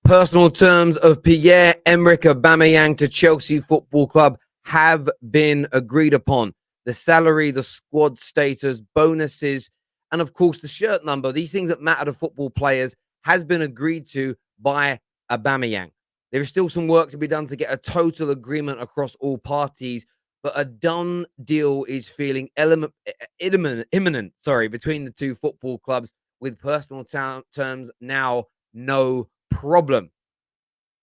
Personal terms of Pierre-Emerick Aubameyang to Chelsea Football Club have been agreed upon. The salary, the squad status, bonuses, and of course the shirt number, these things that matter to football players, has been agreed to by Aubameyang. There is still some work to be done to get a total agreement across all parties, but a done deal is feeling imminent, between the two football clubs, with personal terms now no problem.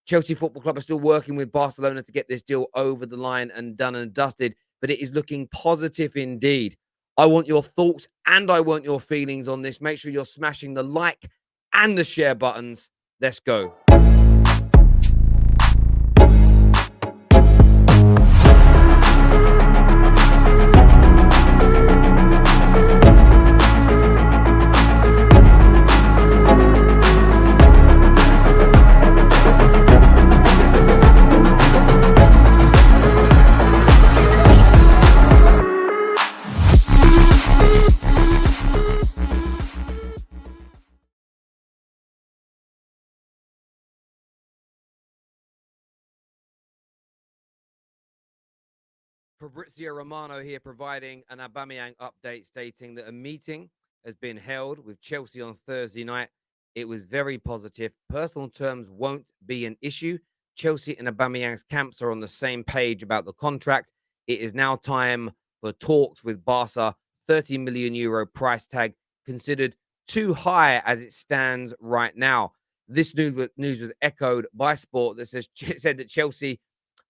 Chelsea Football Club are still working with Barcelona to get this deal over the line and done and dusted, but it is looking positive indeed. I want your thoughts and I want your feelings on this. Make sure you're smashing the like and the share buttons. Let's go. Fabrizio Romano here, providing an Aubameyang update, stating that a meeting has been held with Chelsea on Thursday night. It was very positive. Personal terms won't be an issue. Chelsea and Aubameyang's camps are on the same page about the contract. It is now time for talks with Barca. 30 million euro price tag considered too high as it stands right now. This news was echoed by Sport that said that Chelsea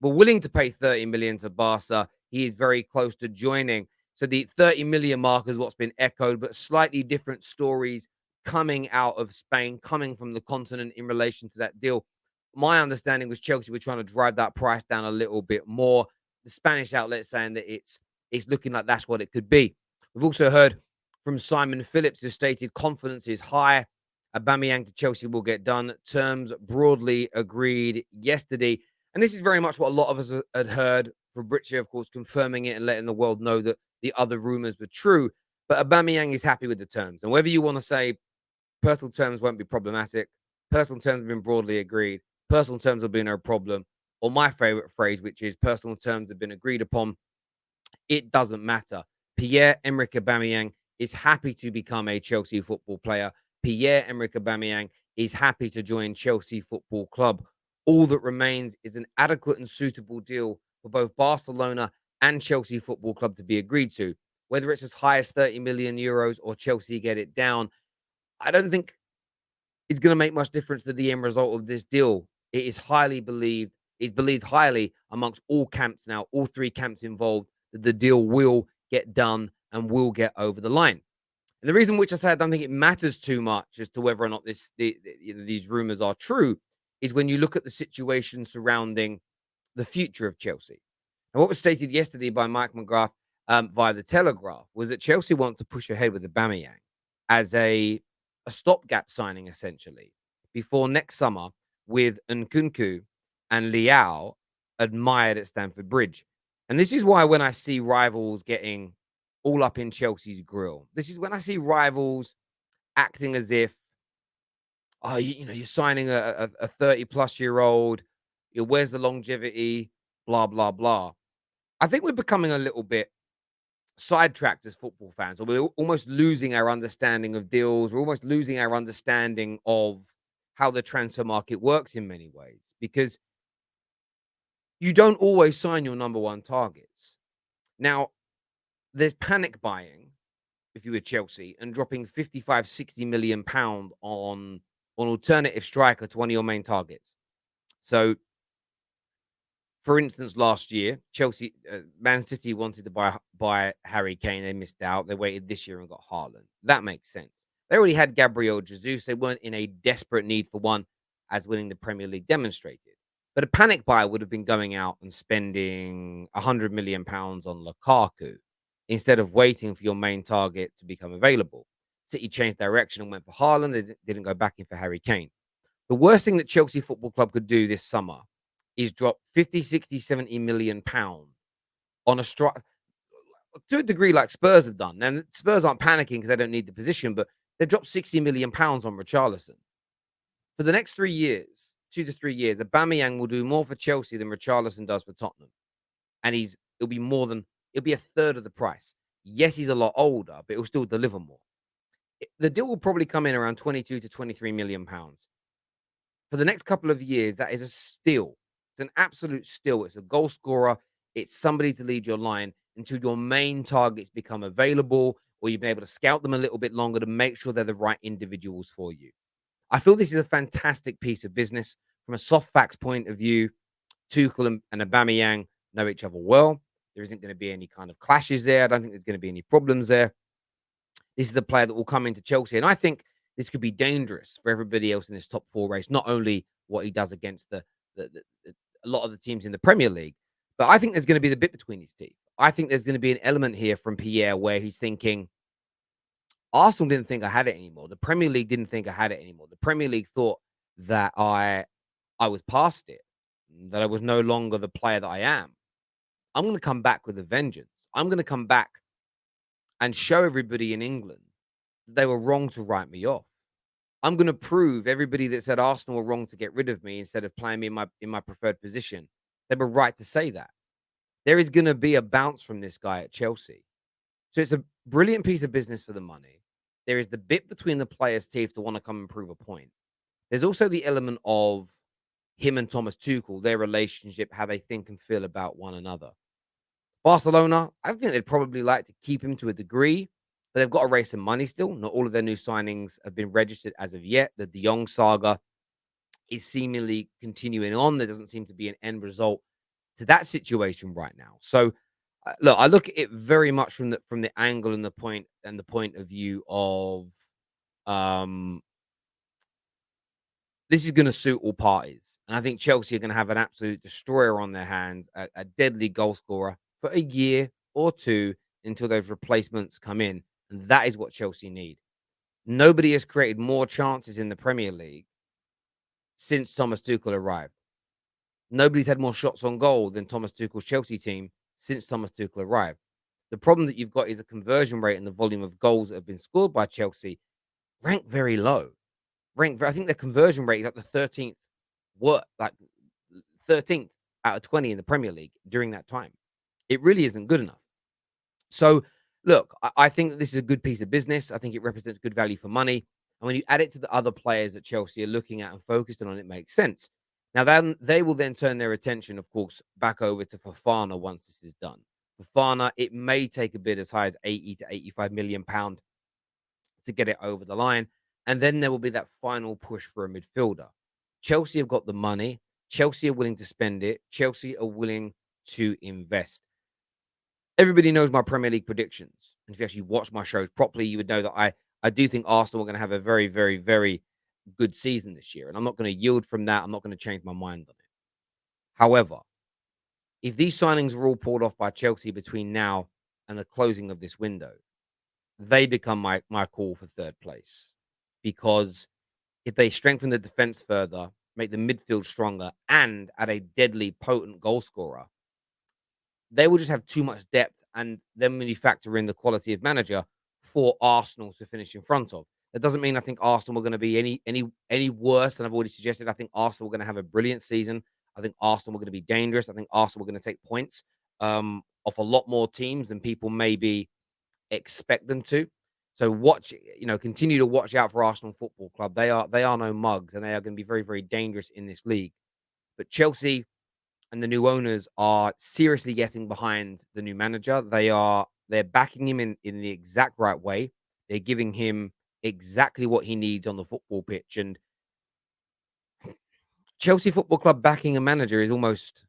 were willing to pay 30 million to Barca. He is very close to joining. So the 30 million mark is what's been echoed, but slightly different stories coming out of Spain, coming from the continent in relation to that deal. My understanding was Chelsea were trying to drive that price down a little bit more. The Spanish outlet saying that it's looking like that's what it could be. We've also heard from Simon Phillips, who stated confidence is high. Aubameyang to Chelsea will get done. Terms broadly agreed yesterday. And this is very much what a lot of us had heard. Fabrizio, of course, confirming it and letting the world know that the other rumors were true. But Aubameyang is happy with the terms. And whether you want to say personal terms won't be problematic, personal terms have been broadly agreed, personal terms will be no problem, or my favorite phrase, which is personal terms have been agreed upon, it doesn't matter. Pierre-Emerick Aubameyang is happy to become a Chelsea football player. Pierre-Emerick Aubameyang is happy to join Chelsea Football Club. All that remains is an adequate and suitable deal for both Barcelona and Chelsea Football Club to be agreed to. Whether it's as high as 30 million euros or Chelsea get it down, I don't think it's going to make much difference to the end result of this deal. It is believed highly amongst all camps now, all three camps involved, that the deal will get done and will get over the line. And the reason which I say I don't think it matters too much as to whether or not these rumors are true is when you look at the situation surrounding the future of Chelsea. And what was stated yesterday by Mike McGrath via the Telegraph was that Chelsea want to push ahead with Aubameyang as a stopgap signing, essentially, before next summer, with Nkunku and Leao admired at Stamford Bridge. And this is why when I see rivals getting all up in Chelsea's grill, this is when I see rivals acting as if, oh, you're signing a 30-plus-year-old, where's the longevity, blah, blah, blah. I think we're becoming a little bit sidetracked as football fans, or we're almost losing our understanding of deals. We're almost losing our understanding of how the transfer market works in many ways, because you don't always sign your number one targets. Now, there's panic buying if you were Chelsea and dropping 55, 60 million pound on an alternative striker to one of your main targets. So, for instance, last year, Man City wanted to buy Harry Kane. They missed out. They waited this year and got Haaland. That makes sense. They already had Gabriel Jesus. They weren't in a desperate need for one, as winning the Premier League demonstrated. But a panic buyer would have been going out and spending 100 million pounds on Lukaku instead of waiting for your main target to become available. City changed direction and went for Haaland. They didn't go back in for Harry Kane. The worst thing that Chelsea Football Club could do this summer is drop 50, 60, 70 million pounds on a strike to a degree like Spurs have done. And Spurs aren't panicking because they don't need the position, but they've dropped 60 million pounds on Richarlison. For the next 3 years, 2 to 3 years, Aubameyang will do more for Chelsea than Richarlison does for Tottenham, and it'll be more than it'll be a third of the price. Yes, he's a lot older, but it'll still deliver more. The deal will probably come in around 22 to 23 million pounds. For the next couple of years, that is a steal. It's an absolute steal. It's a goal scorer. It's somebody to lead your line until your main targets become available, or you've been able to scout them a little bit longer to make sure they're the right individuals for you. I feel this is a fantastic piece of business from a soft facts point of view. Tuchel and Aubameyang know each other well. There isn't going to be any kind of clashes there. I don't think there's going to be any problems there. This is the player that will come into Chelsea, and I think this could be dangerous for everybody else in this top four race. Not only what he does against a lot of the teams in the Premier League, but I think there's going to be the bit between his teeth. I think there's going to be an element here from Pierre where he's thinking, Arsenal didn't think I had it anymore. The Premier League didn't think I had it anymore. The Premier League thought that I was past it, that I was no longer the player that I am. I'm going to come back with a vengeance. I'm going to come back and show everybody in England that they were wrong to write me off. I'm going to prove everybody that said Arsenal were wrong to get rid of me instead of playing me in my preferred position. They were right to say that. There is going to be a bounce from this guy at Chelsea. So it's a brilliant piece of business for the money. There is the bit between the players' teeth to want to come and prove a point. There's also the element of him and Thomas Tuchel, their relationship, how they think and feel about one another. Barcelona, I think they'd probably like to keep him to a degree, but they've got to raise some money still. Not all of their new signings have been registered as of yet. The De Jong saga is seemingly continuing on. There doesn't seem to be an end result to that situation right now. So, look, I look at it very much from the angle and the point of view of um, this is going to suit all parties, and I think Chelsea are going to have an absolute destroyer on their hands, a deadly goal scorer for a year or two until those replacements come in, and that is what Chelsea need. Nobody has created more chances in the Premier League since Thomas Tuchel arrived. Nobody's had more shots on goal than Thomas Tuchel's Chelsea team since Thomas Tuchel arrived. The problem that you've got is the conversion rate and the volume of goals that have been scored by Chelsea rank very low. I think the conversion rate is like the 13th, like 13th out of 20 in the Premier League during that time. It really isn't good enough. So, look, I think that this is a good piece of business. I think it represents good value for money. And when you add it to the other players that Chelsea are looking at and focusing on, it makes sense. Now, then they will then turn their attention, of course, back over to Fofana once this is done. Fofana, it may take a bit as high as 80 to 85 million pound to get it over the line. And then there will be that final push for a midfielder. Chelsea have got the money. Chelsea are willing to spend it. Chelsea are willing to invest. Everybody knows my Premier League predictions. And if you actually watch my shows properly, you would know that I do think Arsenal are going to have a very, very, very good season this year. And I'm not going to yield from that. I'm not going to change my mind on it. However, if these signings are all pulled off by Chelsea between now and the closing of this window, they become my call for third place. Because if they strengthen the defense further, make the midfield stronger, and add a deadly, potent goal scorer, they will just have too much depth. And then when you factor in the quality of manager for Arsenal to finish in front of, that doesn't mean I think Arsenal are going to be any worse than I've already suggested. I think Arsenal are going to have a brilliant season. I think Arsenal are going to be dangerous. I think Arsenal are going to take points off a lot more teams than people maybe expect them to. So continue to watch out for Arsenal Football Club. They are no mugs, and they are going to be very, very dangerous in this league. But Chelsea and the new owners are seriously getting behind the new manager. They're backing him in the exact right way. They're giving him exactly what he needs on the football pitch. And Chelsea Football Club backing a manager is almost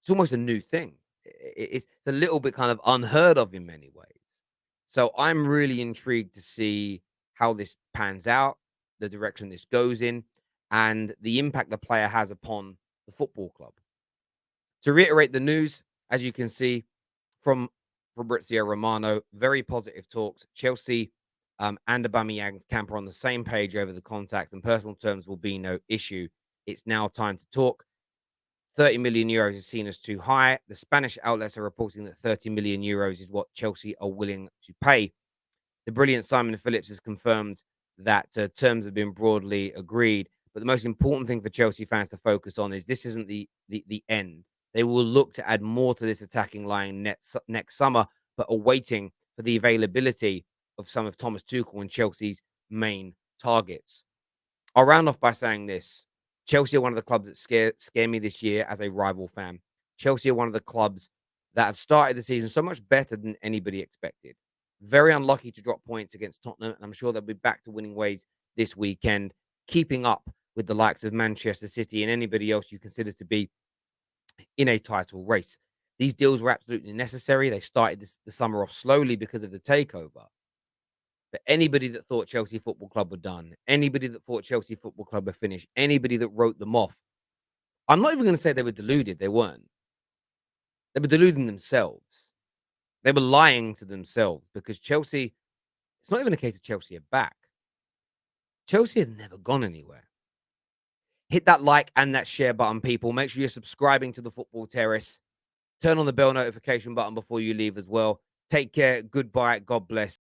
a new thing. It's a little bit kind of unheard of in many ways. So I'm really intrigued to see how this pans out, the direction this goes in, and the impact the player has upon the football club. To reiterate the news, as you can see from Fabrizio Romano, very positive talks. Chelsea and Aubameyang's camp are on the same page over the contact, and personal terms will be no issue. It's now time to talk. 30 million euros is seen as too high. The Spanish outlets are reporting that 30 million euros is what Chelsea are willing to pay. The brilliant Simon Phillips has confirmed that terms have been broadly agreed. But the most important thing for Chelsea fans to focus on is this isn't the end. They will look to add more to this attacking line next summer, but are waiting for the availability of some of Thomas Tuchel and Chelsea's main targets. I'll round off by saying this. Chelsea are one of the clubs that scare me this year as a rival fan. Chelsea are one of the clubs that have started the season so much better than anybody expected. Very unlucky to drop points against Tottenham, and I'm sure they'll be back to winning ways this weekend, keeping up with the likes of Manchester City and anybody else you consider to be in a title race. These deals were absolutely necessary. They started the summer off slowly because of the takeover. But anybody that thought Chelsea Football Club were done, anybody that thought Chelsea Football Club were finished, anybody that wrote them off, I'm not even going to say they were deluded. They weren't. They were deluding themselves. They were lying to themselves because Chelsea, it's not even a case of Chelsea are back. Chelsea had never gone anywhere. Hit that like and that share button, people. Make sure you're subscribing to the Football Terrace. Turn on the bell notification button before you leave as well. Take care. Goodbye. God bless.